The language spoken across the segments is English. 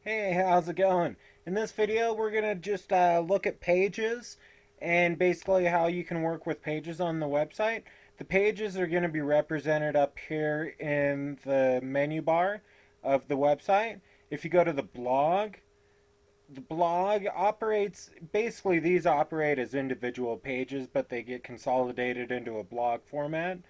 Hey, how's it going? In this video, we're going to just look at pages and basically how you can work with pages on the website. The pages are going to be represented up here in the menu bar of the website. If you go to the blog operates, basically these operate as individual pages, but they get consolidated into a blog format.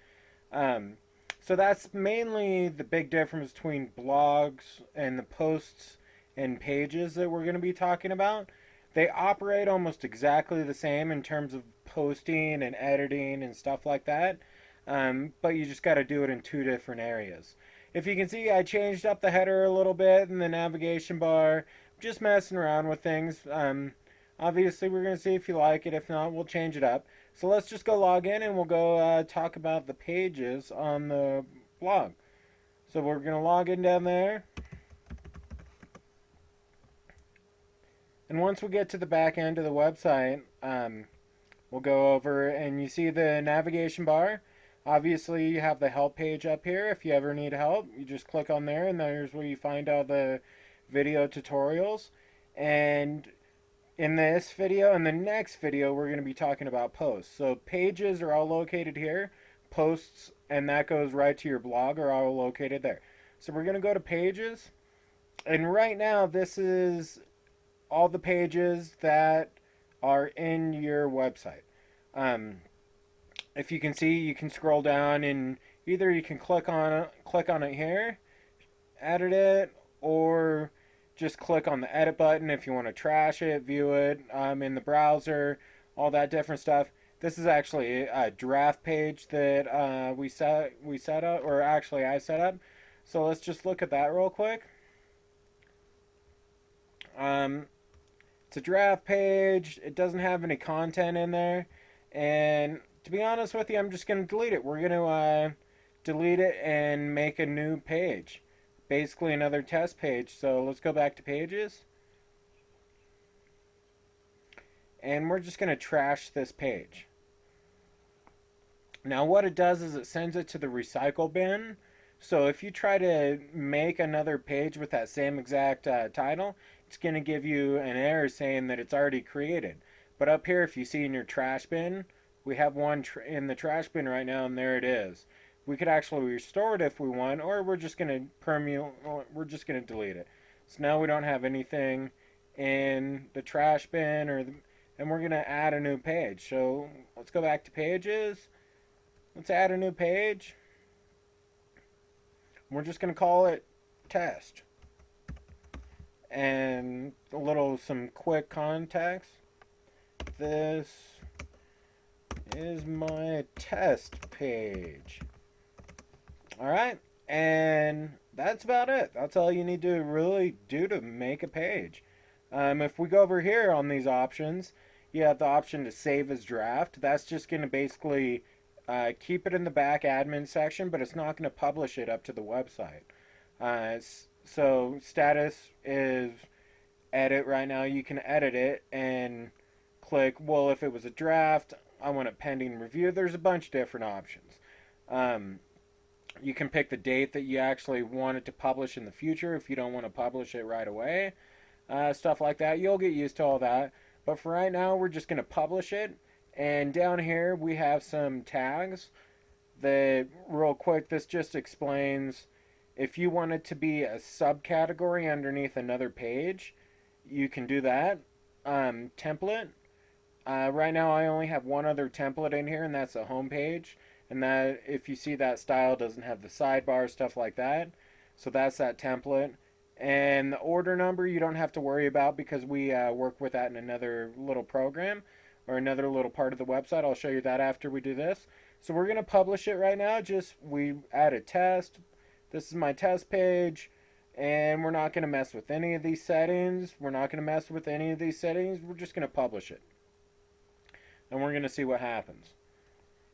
Um, so that's mainly the big difference between blogs and the posts and pages that we're going to be talking about. They operate almost exactly the same in terms of posting and editing and stuff like that, but you just got to do it in two different areas. If you can see, I changed up the header a little bit in the navigation bar, just messing around with things. Obviously, we're going to see if you like it. If not, we'll change it up. So let's just go log in and we'll go talk about the pages on the blog. So we're going to log in down there. And once we get to the back end of the website, we'll go over and you see the navigation bar. Obviously, you have the help page up here. If you ever need help, you just click on there and there's where you find all the video tutorials. And in this video and the next video, we're going to be talking about posts. So pages are all located here. Posts, and that goes right to your blog, are all located there. So we're going to go to pages. And right now, this is all the pages that are in your website. If you can see, you can scroll down and either you can click on it here, edit it, or just click on the edit button if you want to trash it, view it in the browser, all that different stuff. This is actually a draft page that we set up, or actually I set up. So let's just look at that real quick. It's a draft page. It doesn't have any content in there, and to be honest with you, I'm just going to delete it. We're going to delete it and make a new page. Basically another test page. So let's go back to pages. And we're just going to trash this page. Now what it does is it sends it to the recycle bin. So if you try to make another page with that same exact title, it's going to give you an error saying that it's already created. But up here, if you see in your trash bin, we have one in the trash bin right now, and there it is. We could actually restore it if we want, or we're just going to delete it. So now we don't have anything in the trash bin, and we're going to add a new page. So let's go back to pages. Let's add a new page. We're just going to call it test. And some quick context. This is my test page. Alright, and that's about it. That's all you need to really do to make a page. If we go over here on these options, you have the option to save as draft. That's just going to basically keep it in the back admin section, but it's not going to publish it up to the website. So status is edit right now. You can edit it and click, well, if it was a draft, I want it pending review. There's a bunch of different options. You can pick the date that you actually want it to publish in the future if you don't want to publish it right away. Stuff like that. You'll get used to all that. But for right now, we're just going to publish it. And down here, we have some tags that, real quick, this just explains if you want it to be a subcategory underneath another page, you can do that. Template. Right now, I only have one other template in here, and that's a home page. And that, if you see, that style doesn't have the sidebar, stuff like that. So that's that template. And the order number you don't have to worry about because we work with that in another little program or another little part of the website. I'll show you that after we do this. So we're going to publish it right now. We add a test. This is my test page. And we're not going to mess with any of these settings. We're not going to mess with any of these settings. We're just going to publish it. And we're going to see what happens.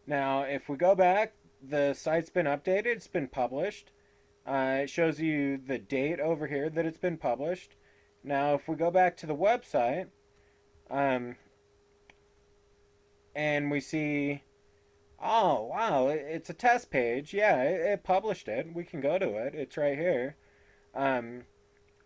Now, if we go back, the site's been updated. It's been published. It shows you the date over here that it's been published. Now, if we go back to the website, and we see, oh, wow, it's a test page. Yeah, it published it. We can go to it. It's right here.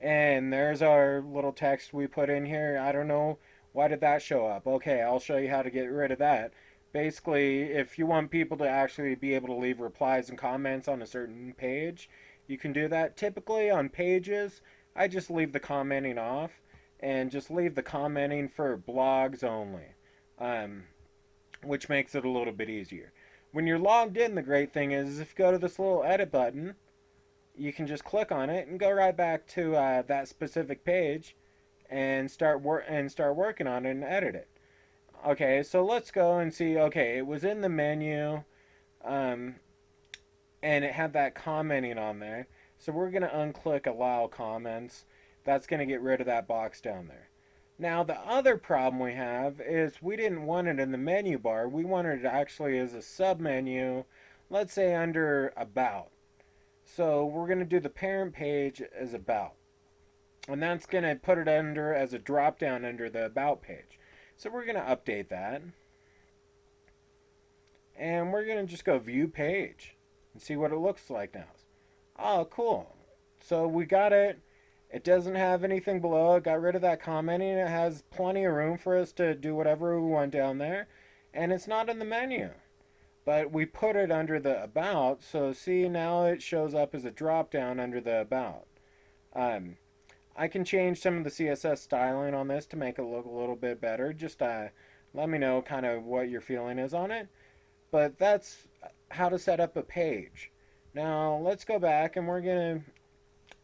And there's our little text we put in here. I don't know, why did that show up? Okay, I'll show you how to get rid of that. Basically, if you want people to actually be able to leave replies and comments on a certain page, you can do that. Typically on pages, I just leave the commenting off and just leave the commenting for blogs only, um, which makes it a little bit easier. When you're logged in, the great thing is if you go to this little edit button, you can just click on it and go right back to that specific page and start working on it and edit it. Okay, so let's go and see. Okay, it was in the menu, um, and it had that commenting on there. So we're gonna unclick allow comments. That's gonna get rid of that box down there. Now the other problem we have is we didn't want it in the menu bar. We wanted it actually as a sub menu. Let's say under about. So we're going to do the parent page as about. And that's going to put it under as a drop down under the about page. So we're going to update that. And we're going to just go view page and see what it looks like now. Oh, cool. So we got it. It doesn't have anything below it. Got rid of that commenting. It has plenty of room for us to do whatever we want down there. And it's not in the menu. But we put it under the about, so see now it shows up as a drop down under the about. I can change some of the CSS styling on this to make it look a little bit better. Just let me know kind of what your feeling is on it. But that's how to set up a page. Now let's go back and we're going to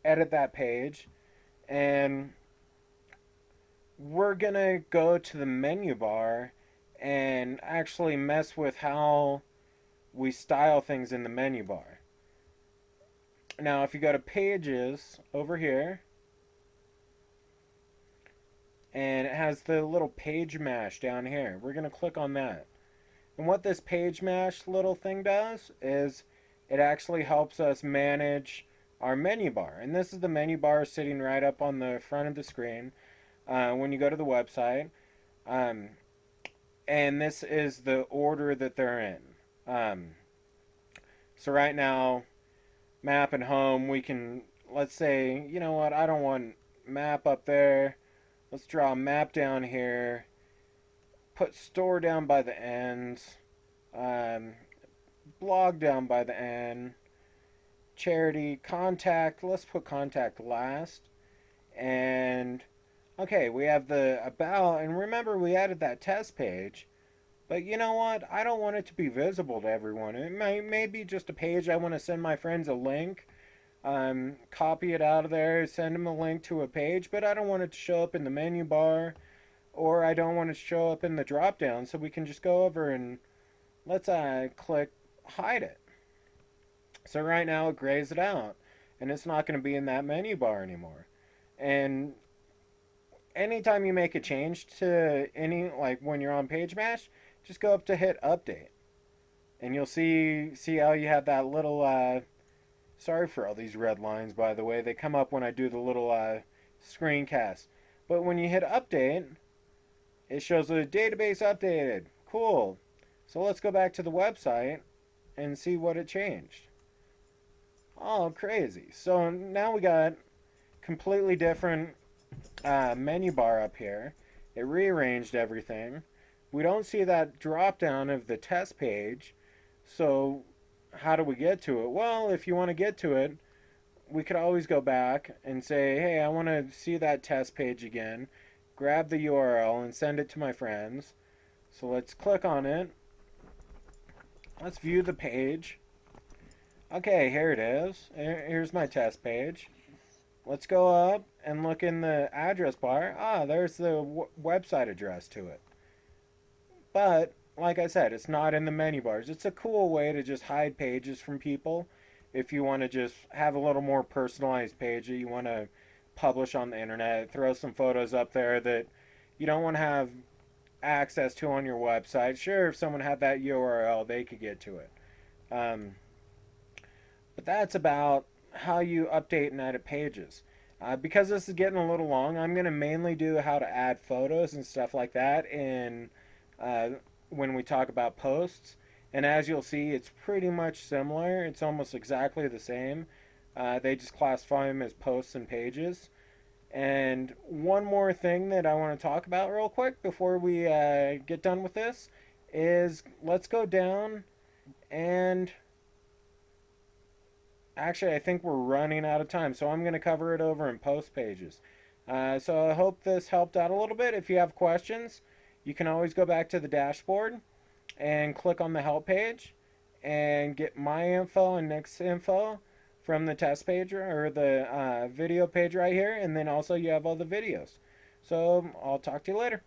edit that page. And we're going to go to the menu bar and actually mess with how we style things in the menu bar. Now, if you go to pages over here, and it has the little page mash down here, we're going to click on that. And what this page mash little thing does is it actually helps us manage our menu bar. And this is the menu bar sitting right up on the front of the screen when you go to the website. And this is the order that they're in. So right now, map and home, we can, let's say, you know what, I don't want map up there. Let's draw a map down here. Put store down by the ends. Blog down by the end. Charity, contact, let's put contact last. And, okay, we have the about, and remember we added that test page. But you know what? I don't want it to be visible to everyone. It may be just a page I want to send my friends a link. Copy it out of there, send them a link to a page, but I don't want it to show up in the menu bar, or I don't want it to show up in the drop down, so we can just go over and let's click hide it. So right now it grays it out, and it's not going to be in that menu bar anymore. And anytime you make a change to any, like when you're on Page Mash, just go up to hit update. And you'll see how you have that little, sorry for all these red lines, by the way. They come up when I do the little screencast. But when you hit update, it shows the database updated. Cool. So let's go back to the website and see what it changed. Oh, crazy. So now we got completely different menu bar up here. It rearranged everything. We don't see that drop down of the test page. So how do we get to it? Well, if you want to get to it, we could always go back and say, hey, I want to see that test page again. Grab the URL and send it to my friends. So let's click on it. Let's view the page. Okay, here it is. Here's my test page. Let's go up and look in the address bar. Ah, there's the website address to it. But, like I said, it's not in the menu bars. It's a cool way to just hide pages from people. If you want to just have a little more personalized page that you want to publish on the internet, throw some photos up there that you don't want to have access to on your website. Sure, if someone had that URL, they could get to it. But that's about how you update and edit pages. Because this is getting a little long, I'm going to mainly do how to add photos and stuff like that in when we talk about posts. And as you'll see, it's pretty much similar. It's almost exactly the same. They just classify them as posts and pages. And one more thing that I want to talk about real quick before we get done with this is let's go down and actually I think we're running out of time, so I'm going to cover it over in post pages. So I hope this helped out a little bit. If you have questions, you can always go back to the dashboard and click on the help page and get my info and Nick's info from the test page or the video page right here, and then also you have all the videos. So I'll talk to you later.